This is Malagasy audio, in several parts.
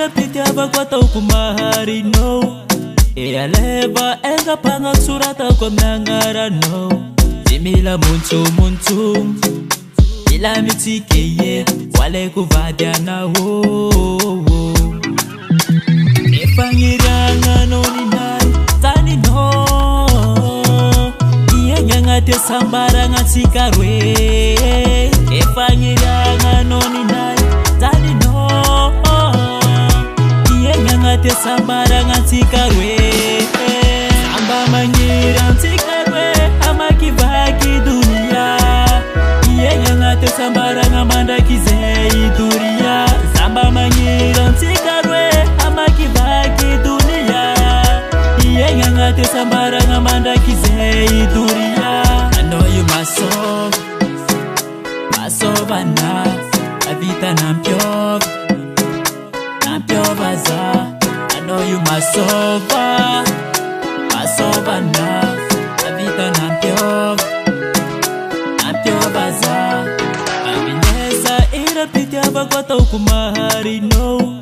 mpitiavako tao kumaharino aleva enga panga surata kwa mnangarano zimila muntu ila mitikeye wale kuvadiana efangiranga noninai tani no iyenyangate sambara ngatikarwe efangiranga noninai tani no ngate sambara ngatikarwe samba manyira ntikarwe amakivaki dunia yenya ngate sambara ngamanda kizei dunia samba manyira ntikarwe amakivaki dunia yenya ngate sambara ngamanda kizei dunia. I know you masovana avita nampyovaza. I know you masova na avita nampyovaza. Aminesa ira mpitiavako tao kumaharino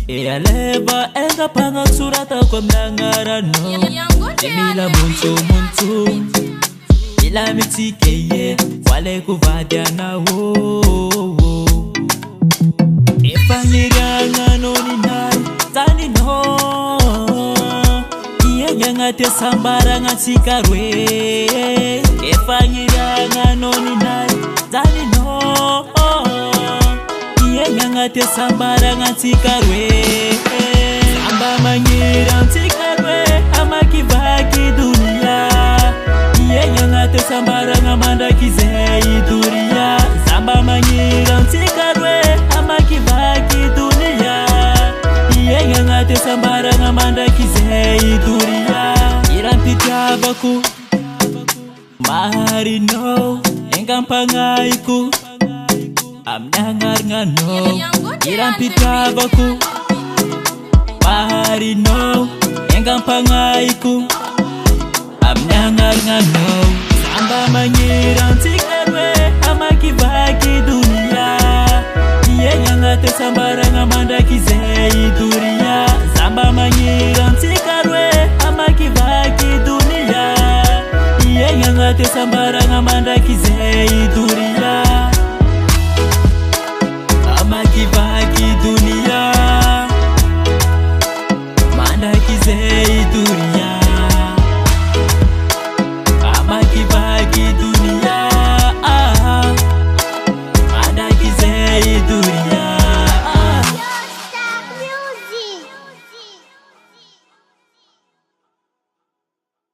aleva enga panga surata kwa mnangarano emila muntu ila mitikeye wale kuvadiana efangiranga noninai tani no iyenyangate sambara ngatikarwe efangiranga noninai tani no iyenyangate sambara ngatikarwe samba manyira ntikarwe amakivaki dunia iyenyangate sambara ngamanda kizei dunia samba manyira ntikarwe amakivaki dunia iyenyangate sambara ngamanda kizei dunia. Hira mpitiavako maharino engampangaiku amnangarngano Hira mpitiavako maharino engampangaiku amnangarngano samba manyira ntikarwe amakivaki dunia iyenyangate sambara ngamanda kizei dunia samba manyira ntikarwe amakivaki dunia iyenyangate sambara ngamanda kizei dunia amakivaki dunia manda kizei dunia amakivaki dunia manda kizei dunia.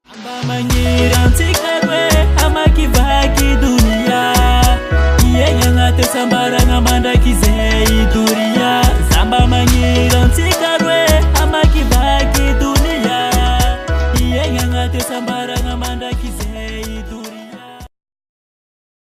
Samba manyira